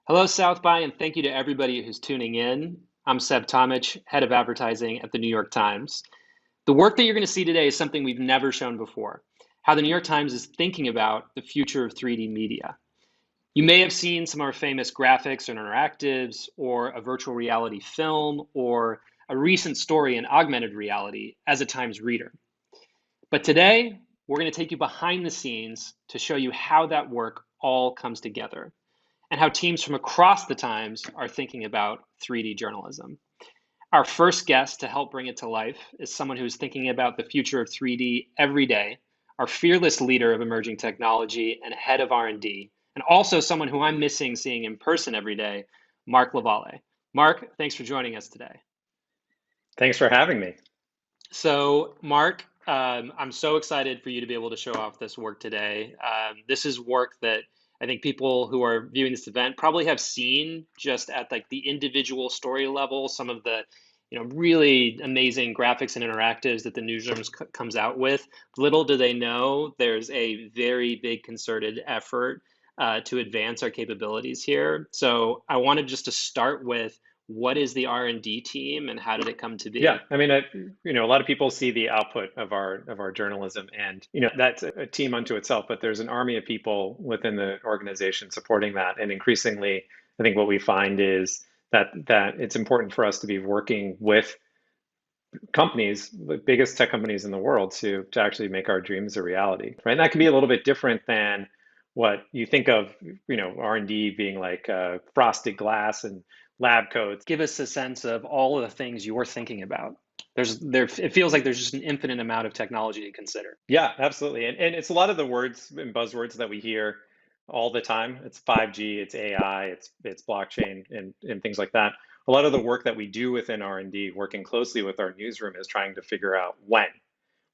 Hello, South by, and thank you to everybody who's tuning in. I'm Seb Tomich, head of advertising at the New York Times. The work that you're going to see today is something we've never shown before, how the New York Times is thinking about the future of 3D media. You may have seen some of our famous graphics or interactives, or a virtual reality film, or a recent story in augmented reality as a Times reader. But today, we're going to take you behind the scenes to show you how that work all comes together and how teams from across the Times are thinking about 3D journalism. Our first guest to help bring it to life is someone who's thinking about the future of 3D every day, our fearless leader of emerging technology and head of R&D, and also someone who I'm missing seeing in person every day, Marc Lavallee. Marc, thanks for joining us today. Thanks for having me. So, Marc, I'm so excited for you to be able to show off this work today. This is work that I think people who are viewing this event probably have seen just at like the individual story level, some of the really amazing graphics and interactives that the newsroom comes out with. Little do they know there's a very big concerted effort to advance our capabilities here. So I wanted just to start with what is the R&D team and how did it come to Yeah, be? I mean, a lot of people see the output of our journalism, and that's a team unto itself. But there's an army of people within the organization supporting that, and increasingly, I think what we find is that it's important for us to be working with companies, the biggest tech companies in the world, to actually make our dreams a reality. Right, and that can be a little bit different than what you think of, R&D being like frosted glass and lab coats. Give us a sense of all of the things you're thinking about. It feels like there's just an infinite amount of technology to consider. Yeah, absolutely. And it's a lot of the words and buzzwords that we hear all the time. It's 5G, it's AI, it's blockchain and things like that. A lot of the work that we do within R&D, working closely with our newsroom, is trying to figure out when.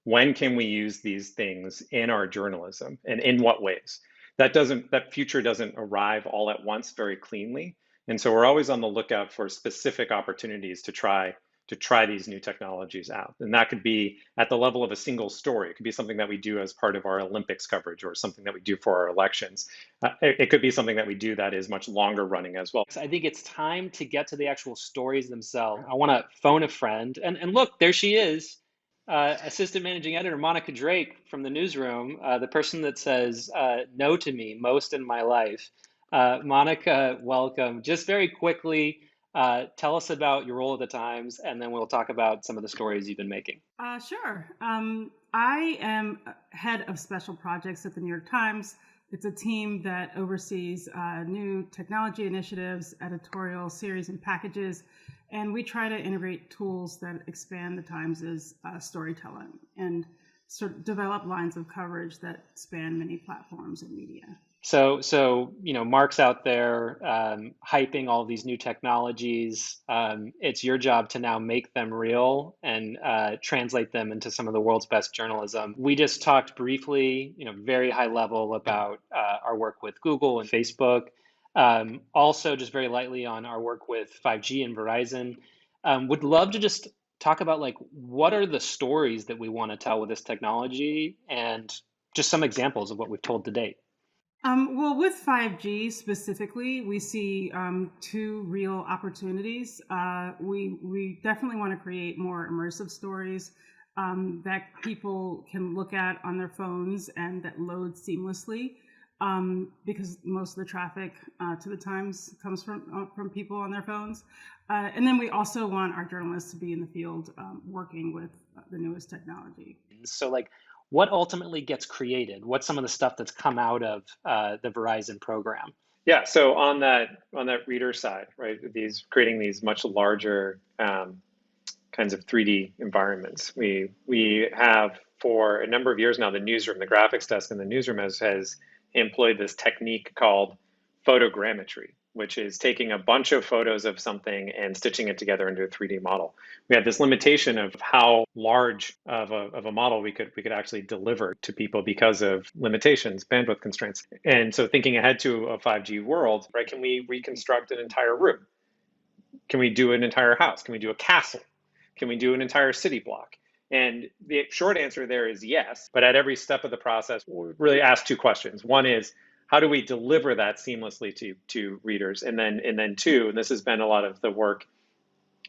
When can we use these things in our journalism and in what ways? That future doesn't arrive all at once very cleanly. And so we're always on the lookout for specific opportunities to try these new technologies out. And that could be at the level of a single story. It could be something that we do as part of our Olympics coverage or something that we do for our elections. It could be something that we do that is much longer running as well. So I think it's time to get to the actual stories themselves. I want to phone a friend. And look, there she is, Assistant Managing Editor Monica Drake from the newsroom, the person that says no to me most in my life. Monica, welcome. Just very quickly, tell us about your role at the Times, and then we'll talk about some of the stories you've been making. Sure. I am head of special projects at the New York Times. It's a team that oversees new technology initiatives, editorial series, and packages. And we try to integrate tools that expand the Times' storytelling and sort of develop lines of coverage that span many platforms and media. So Mark's out there hyping all these new technologies. It's your job to now make them real and translate them into some of the world's best journalism. We just talked briefly, very high level about our work with Google and Facebook. Also, just very lightly on our work with 5G and Verizon. Would love to just talk about like what are the stories that we want to tell with this technology and just some examples of what we've told to date. Well, with 5G specifically, we see two real opportunities. We definitely want to create more immersive stories that people can look at on their phones and that load seamlessly, because most of the traffic to the Times comes from people on their phones. And then we also want our journalists to be in the field working with the newest technology. So, like, what ultimately gets created? What's some of the stuff that's come out of the Verizon program? Yeah, so on that reader side, right, creating these much larger kinds of 3D environments. We have for a number of years now, the newsroom, the graphics desk in the newsroom has employed this technique called photogrammetry, which is taking a bunch of photos of something and stitching it together into a 3D model. We had this limitation of how large of a model we could actually deliver to people because of limitations, bandwidth constraints. And so thinking ahead to a 5G world, right, can we reconstruct an entire room? Can we do an entire house? Can we do a castle? Can we do an entire city block? And the short answer there is yes. But at every step of the process, we really ask two questions. One is, how do we deliver that seamlessly to readers? And then two, and this has been a lot of the work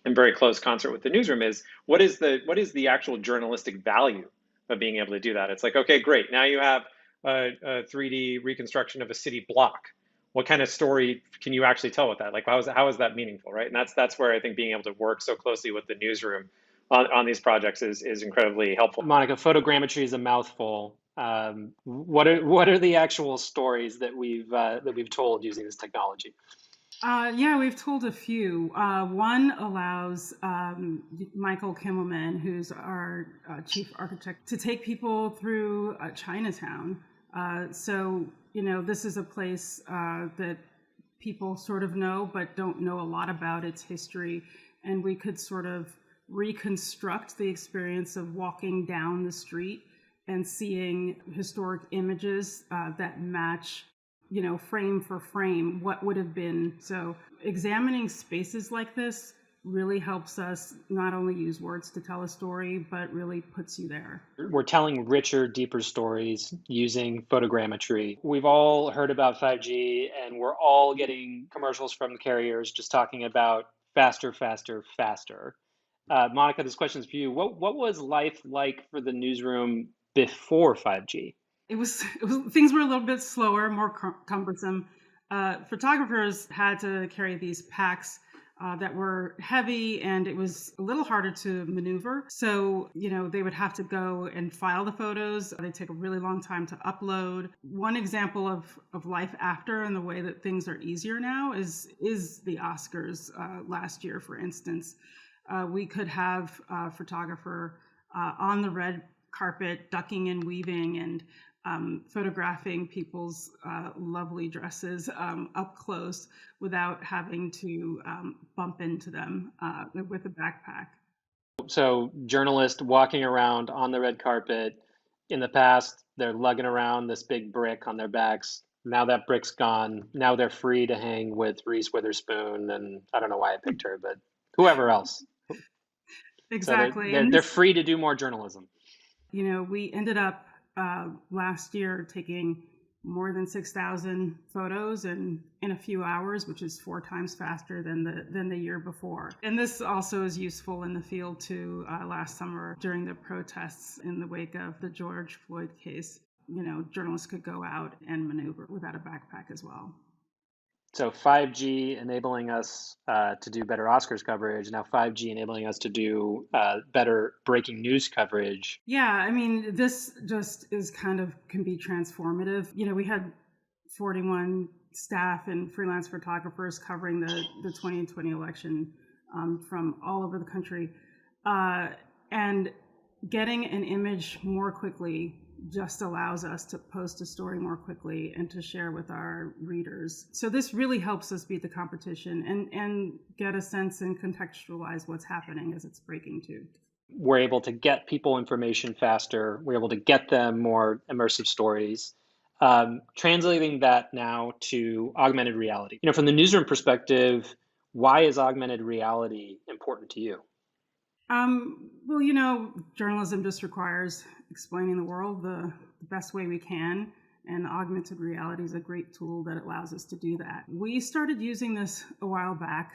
in very close concert with the newsroom, is what is the actual journalistic value of being able to do that? It's like, okay, great. Now you have a 3D reconstruction of a city block. What kind of story can you actually tell with that? Like, how is that meaningful, right? And that's where I think being able to work so closely with the newsroom on these projects is incredibly helpful. Monica, photogrammetry is a mouthful. What are the actual stories that we've told using this technology? Yeah, we've told a few. One allows Michael Kimmelman, who's our chief architect, to take people through Chinatown. So, this is a place that people sort of know, but don't know a lot about its history. And we could sort of reconstruct the experience of walking down the street and seeing historic images that match frame for frame, what would have been. So examining spaces like this really helps us not only use words to tell a story, but really puts you there. We're telling richer, deeper stories using photogrammetry. We've all heard about 5G, and we're all getting commercials from the carriers just talking about faster, faster, faster. Monica, this question is for you. What was life like for the newsroom before 5G? It was things were a little bit slower, more cumbersome. Photographers had to carry these packs that were heavy, and it was a little harder to maneuver. So, they would have to go and file the photos. They take a really long time to upload. One example of life after and the way that things are easier now is the Oscars last year, for instance. We could have a photographer on the red carpet, ducking and weaving and photographing people's lovely dresses up close without having to bump into them with a backpack. So journalists walking around on the red carpet. In the past, they're lugging around this big brick on their backs. Now that brick's gone. Now they're free to hang with Reese Witherspoon, and I don't know why I picked her, but whoever else. Exactly. So they're free to do more journalism. We ended up last year taking more than 6,000 photos in a few hours, which is 4 times faster than the year before. And this also is useful in the field too. Last summer during the protests in the wake of the George Floyd case, journalists could go out and maneuver without a backpack as well. So 5G enabling us to do better Oscars coverage. Now 5G enabling us to do better breaking news coverage. Yeah, I mean, this just can be transformative. We had 41 staff and freelance photographers covering the 2020 election from all over the country. And getting an image more quickly just allows us to post a story more quickly and to share with our readers. So this really helps us beat the competition and get a sense and contextualize what's happening as it's breaking too. We're able to get people information faster. We're able to get them more immersive stories. Translating that now to augmented reality. From the newsroom perspective, why is augmented reality important to you? Well, journalism just requires explaining the world the best way we can, and augmented reality is a great tool that allows us to do that. We started using this a while back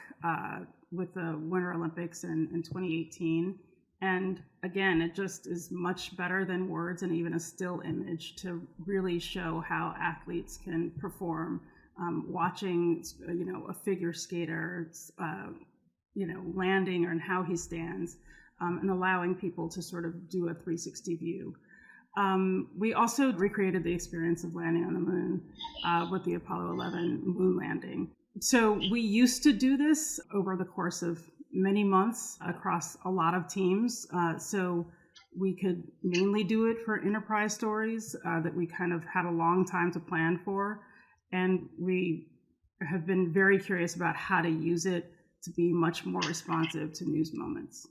with the Winter Olympics in 2018, and again, it just is much better than words and even a still image to really show how athletes can perform. Watching, a figure skater, landing and how he stands, and allowing people to sort of do a 360 view. We also recreated the experience of landing on the moon with the Apollo 11 moon landing. So we used to do this over the course of many months across a lot of teams. So we could mainly do it for enterprise stories that we kind of had a long time to plan for. And we have been very curious about how to use it to be much more responsive to news moments.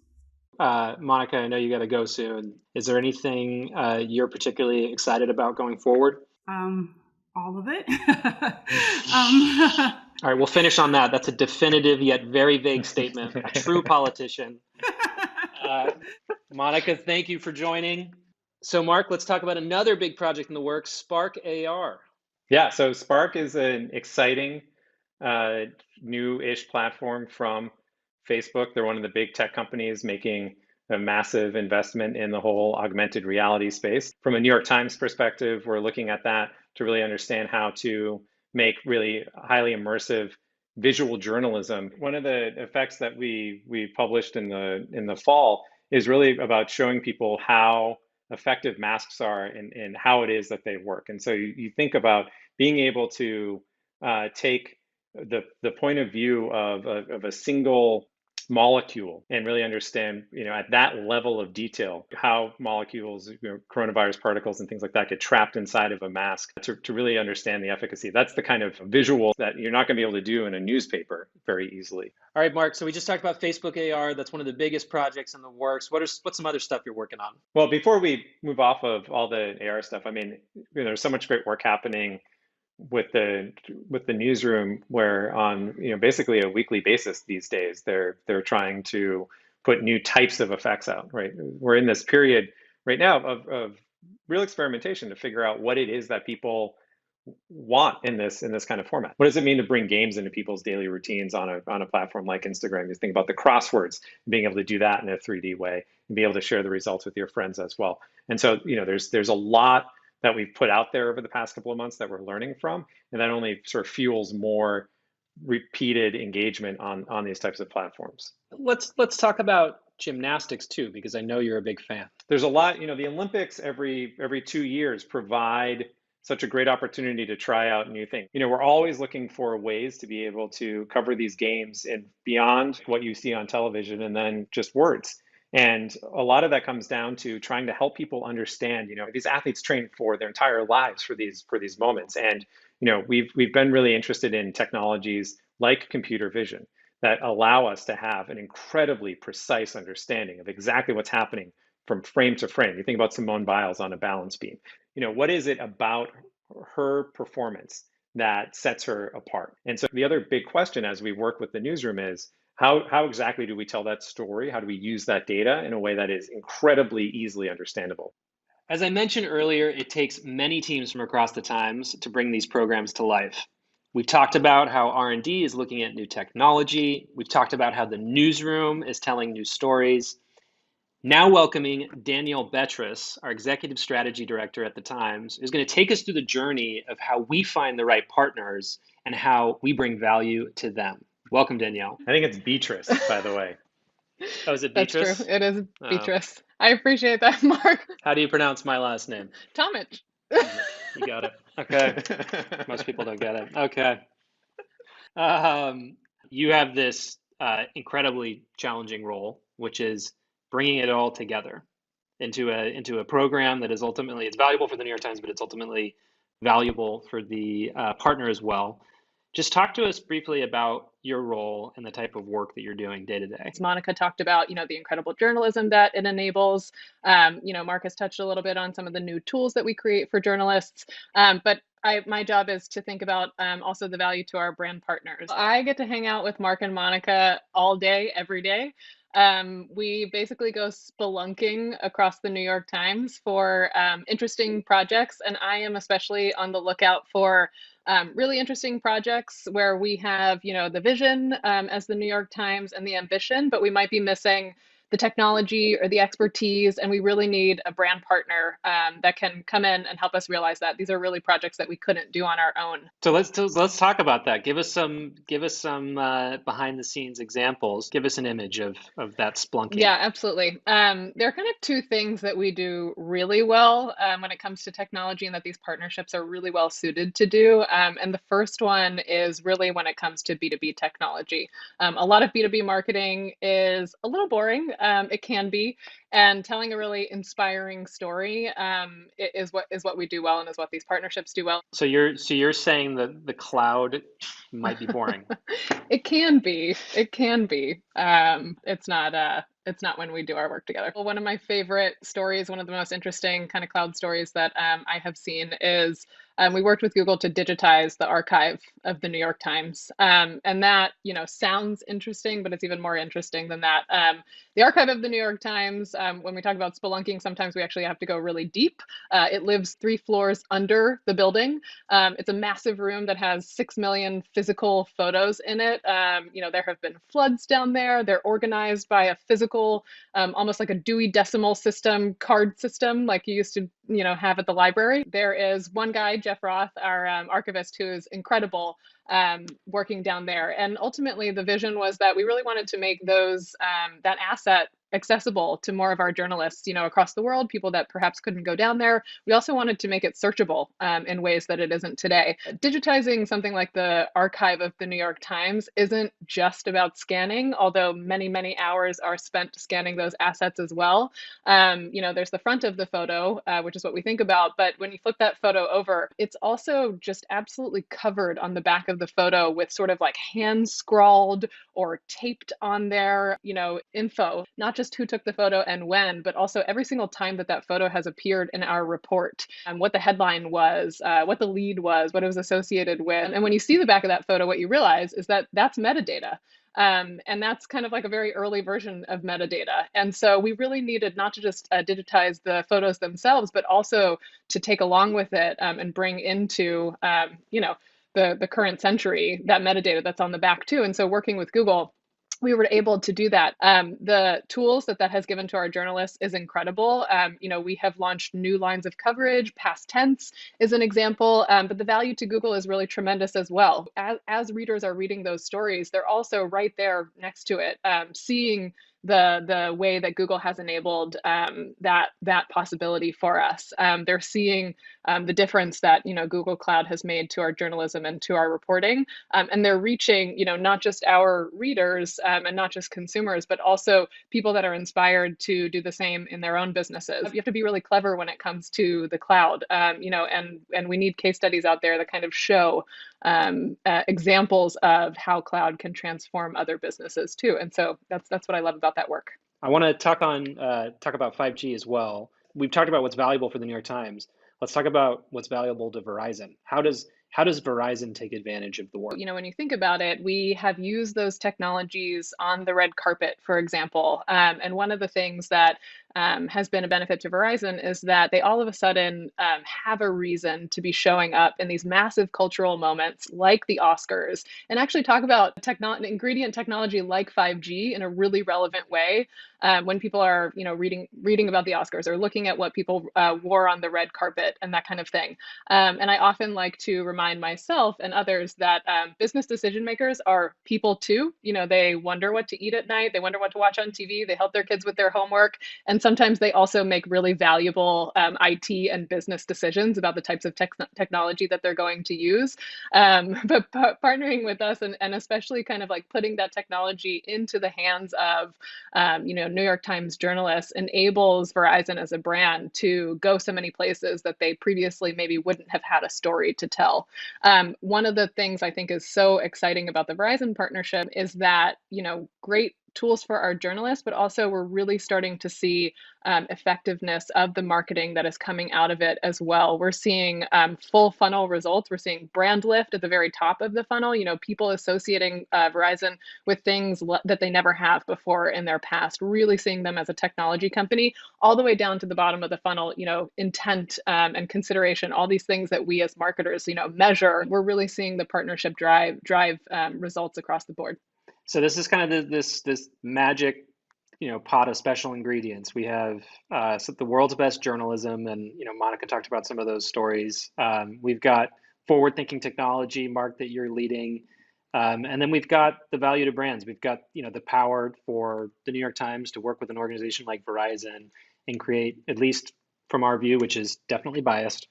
Monica, I know you got to go soon. Is there anything you're particularly excited about going forward? All of it. All right, we'll finish on that. That's a definitive yet very vague statement. A true politician. Monica, thank you for joining. So Marc, let's talk about another big project in the works, Spark AR. Yeah, so Spark is an exciting uh, new-ish platform from Facebook. They're one of the big tech companies making a massive investment in the whole augmented reality space. From a New York Times perspective, we're looking at that to really understand how to make really highly immersive visual journalism. One of the effects that we published in the fall is really about showing people how effective masks are and how it is that they work. And so you think about being able to take the point of view of a single molecule and really understand, at that level of detail, how molecules, coronavirus particles and things like that get trapped inside of a mask to really understand the efficacy. That's the kind of visual that you're not going to be able to do in a newspaper very easily. All right, Mark. So we just talked about Facebook AR. That's one of the biggest projects in the works. What's some other stuff you're working on? Well, before we move off of all the AR stuff, I mean, there's so much great work happening with the newsroom where on basically a weekly basis these days they're trying to put new types of effects out, right? We're in this period right now of real experimentation to figure out what it is that people want in this kind of format. What does it mean to bring games into people's daily routines on a platform like Instagram? Just think about the crosswords, being able to do that in a 3D way and be able to share the results with your friends as well. And so, there's a lot that we've put out there over the past couple of months that we're learning from, and that only sort of fuels more repeated engagement on these types of platforms. Let's talk about gymnastics too, because I know you're a big fan. There's a lot, the Olympics every 2 years provide such a great opportunity to try out new things. We're always looking for ways to be able to cover these games and beyond what you see on television and then just words. And a lot of that comes down to trying to help people understand, these athletes train for their entire lives for these moments. And, we've been really interested in technologies like computer vision that allow us to have an incredibly precise understanding of exactly what's happening from frame to frame. You think about Simone Biles on a balance beam. What is it about her performance that sets her apart? And so the other big question as we work with the newsroom is how exactly do we tell that story? How do we use that data in a way that is incredibly easily understandable? As I mentioned earlier, it takes many teams from across the Times to bring these programs to life. We've talked about how R&D is looking at new technology. We've talked about how the newsroom is telling new stories. Now welcoming Danielle Betris, our Executive Strategy Director at the Times, is going to take us through the journey of how we find the right partners and how we bring value to them. Welcome, Danielle. I think it's Beatrice, by the way. Oh, is it That's Beatrice? true. It is Beatrice. I appreciate that, Mark. How do you pronounce my last name? Tomich. You got it. Okay. Most people don't get it. Okay. You have this incredibly challenging role, which is bringing it all together into a program that is ultimately, it's valuable for the New York Times, but it's ultimately valuable for the partner as well. Just talk to us briefly about your role and the type of work that you're doing day to day. As Monica talked about, the incredible journalism that it enables. Mark has touched a little bit on some of the new tools that we create for journalists. But my job is to think about also the value to our brand partners. I get to hang out with Mark and Monica all day, every day. We basically go spelunking across the New York Times for interesting projects, and I am especially on the lookout for really interesting projects where we have, the vision as the New York Times and the ambition, but we might be missing the technology or the expertise, and we really need a brand partner that can come in and help us realize that. These are really projects that we couldn't do on our own. So let's talk about that. Give us some behind the scenes examples. Give us an image of that splunking. Yeah, absolutely. There are kind of two things that we do really well when it comes to technology, and that these partnerships are really well suited to do. And the first one is really when it comes to B2B technology. A lot of B2B marketing is a little boring. It can be, and telling a really inspiring story is what we do well, and is what these partnerships do well. So you're saying that the cloud might be boring. It can be. It's not it's not when we do our work together. Well, one of my favorite stories, one of the most interesting kind of cloud stories that I have seen is we worked with Google to digitize the archive of the New York Times. And that, sounds interesting, but it's even more interesting than that. The archive of the New York Times, when we talk about spelunking, sometimes we actually have to go really deep. It lives 3 floors under the building. It's a massive room that has 6 million physical photos in it. There have been floods down there. They're organized by a physical, almost like a Dewey Decimal System card system, like you used to, have at the library. There is one guy, Jeff Roth, our archivist, who is incredible, working down there. And ultimately, the vision was that we really wanted to make that asset accessible to more of our journalists, across the world, people that perhaps couldn't go down there. We also wanted to make it searchable in ways that it isn't today. Digitizing something like the archive of the New York Times isn't just about scanning, although many, many hours are spent scanning those assets as well. There's the front of the photo, which is what we think about, but when you flip that photo over, it's also just absolutely covered on the back of the photo with sort of like hand scrawled or taped on there, info, not just who took the photo and when, but also every single time that photo has appeared in our report, what the headline was, what the lead was, what it was associated with. And when you see the back of that photo, what you realize is that that's metadata. And that's kind of like a very early version of metadata. And so we really needed not to just digitize the photos themselves, but also to take along with it and bring into, the current century, that metadata that's on the back too. And so working with Google, we were able to do that. The tools that has given to our journalists is incredible. We have launched new lines of coverage. Past tense is an example, but the value to Google is really tremendous as well. As readers are reading those stories, they're also right there next to it, seeing the way that Google has enabled that possibility for us. They're seeing the difference that Google Cloud has made to our journalism and to our reporting, and they're reaching not just our readers and not just consumers, but also people that are inspired to do the same in their own businesses. You have to be really clever when it comes to the cloud, and we need case studies out there that kind of show examples of how cloud can transform other businesses too. And so that's what I love about that work. I want to talk about 5G as well. We've talked about what's valuable for the New York Times. Let's talk about what's valuable to Verizon. How does Verizon take advantage of the work? When you think about it, we have used those technologies on the red carpet, for example. And one of the things that has been a benefit to Verizon is that they all of a sudden have a reason to be showing up in these massive cultural moments like the Oscars and actually talk about ingredient technology like 5G in a really relevant way. When people are, reading about the Oscars or looking at what people wore on the red carpet and that kind of thing. And I often like to remind myself and others that business decision makers are people too. They wonder what to eat at night. They wonder what to watch on TV. They help their kids with their homework. And sometimes they also make really valuable IT and business decisions about the types of technology that they're going to use. But partnering with us and especially kind of like putting that technology into the hands of, New York Times journalists enables Verizon as a brand to go so many places that they previously maybe wouldn't have had a story to tell. One of the things I think is so exciting about the Verizon partnership is that, great tools for our journalists, but also we're really starting to see effectiveness of the marketing that is coming out of it as well. We're seeing full funnel results. We're seeing brand lift at the very top of the funnel, people associating Verizon with things that they never have before in their past, really seeing them as a technology company, all the way down to the bottom of the funnel, intent and consideration, all these things that we as marketers, measure. We're really seeing the partnership drive results across the board. So this is kind of this magic, pot of special ingredients. We have the world's best journalism, and Monica talked about some of those stories. We've got forward-thinking technology, Marc, that you're leading, and then we've got the value to brands. We've got the power for the New York Times to work with an organization like Verizon and create, at least from our view, which is definitely biased,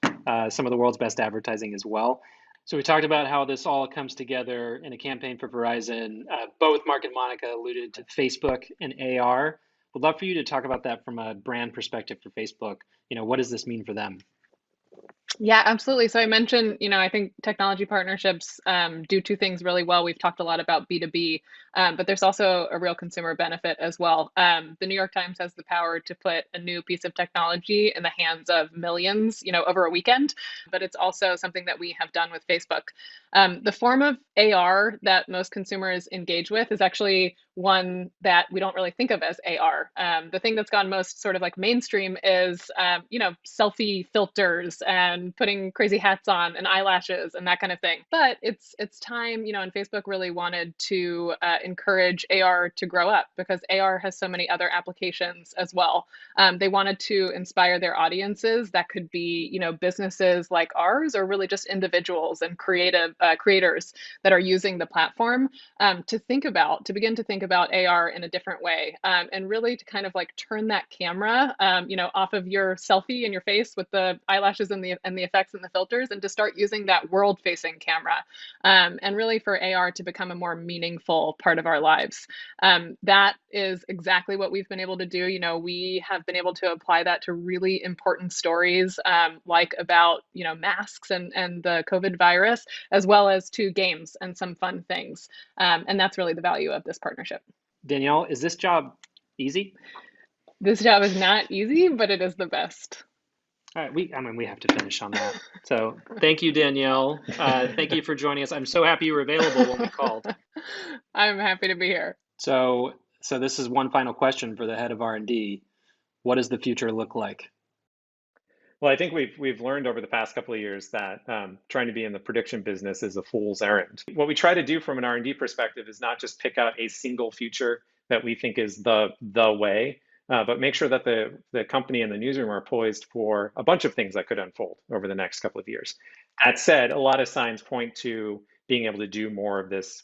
some of the world's best advertising as well. So we talked about how this all comes together in a campaign for Verizon. Both Marc and Monica alluded to Facebook and AR. Would love for you to talk about that from a brand perspective for Facebook. What does this mean for them? Yeah, absolutely. So I mentioned, I think technology partnerships do two things really well. We've talked a lot about B2B, but there's also a real consumer benefit as well. The New York Times has the power to put a new piece of technology in the hands of millions, over a weekend, but it's also something that we have done with Facebook. The form of AR that most consumers engage with is actually one that we don't really think of as AR. The thing that's gone most sort of like mainstream is, selfie filters and putting crazy hats on and eyelashes and that kind of thing. But it's time, and Facebook really wanted to encourage AR to grow up because AR has so many other applications as well. They wanted to inspire their audiences that could be, businesses like ours or really just individuals and creative creators that are using the platform to begin to think about AR in a different way, and really to kind of like turn that camera, off of your selfie in your face with the eyelashes and the effects and the filters, and to start using that world-facing camera, and really for AR to become a more meaningful part of our lives. That is exactly what we've been able to do. We have been able to apply that to really important stories, like about masks and the COVID virus, as well as to games and some fun things. And that's really the value of this partnership. Danielle, is this job easy? This job is not easy, but it is the best. All right, we have to finish on that. So thank you, Danielle. Thank you for joining us. I'm so happy you were available when we called. I'm happy to be here. So this is one final question for the head of R&D. What does the future look like? Well, I think we've learned over the past couple of years that trying to be in the prediction business is a fool's errand. What we try to do from an R&D perspective is not just pick out a single feature that we think is the way, but make sure that the company and the newsroom are poised for a bunch of things that could unfold over the next couple of years. That said, a lot of signs point to being able to do more of this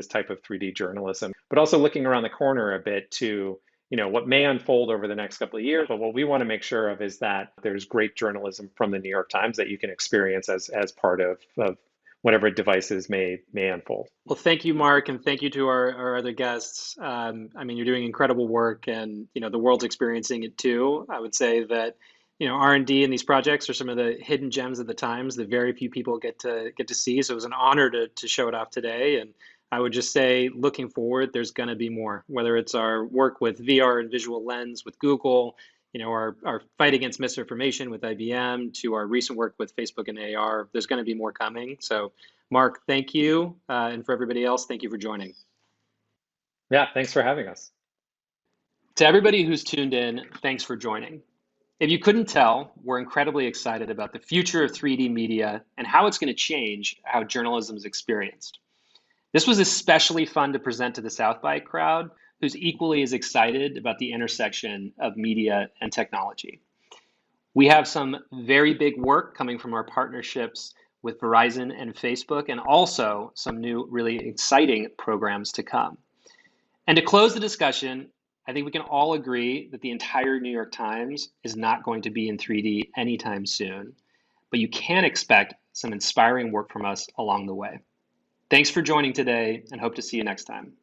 type of 3D journalism, but also looking around the corner a bit to what may unfold over the next couple of years. But what we want to make sure of is that there's great journalism from the New York Times that you can experience as part of whatever devices may unfold. Well, thank you, Mark, and thank you to our other guests. You're doing incredible work, and the world's experiencing it too. I would say that R&D and these projects are some of the hidden gems of the Times that very few people get to see. So it was an honor to show it off today. And I would just say, looking forward, there's going to be more. Whether it's our work with VR and visual lens with Google, our fight against misinformation with IBM, to our recent work with Facebook and AR, there's going to be more coming. So, Mark, thank you, and for everybody else, thank you for joining. Yeah, thanks for having us. To everybody who's tuned in, thanks for joining. If you couldn't tell, we're incredibly excited about the future of 3D media and how it's going to change how journalism is experienced. This was especially fun to present to the South by crowd, who's equally as excited about the intersection of media and technology. We have some very big work coming from our partnerships with Verizon and Facebook, and also some new really exciting programs to come. And to close the discussion, I think we can all agree that the entire New York Times is not going to be in 3D anytime soon, but you can expect some inspiring work from us along the way. Thanks for joining today, and hope to see you next time.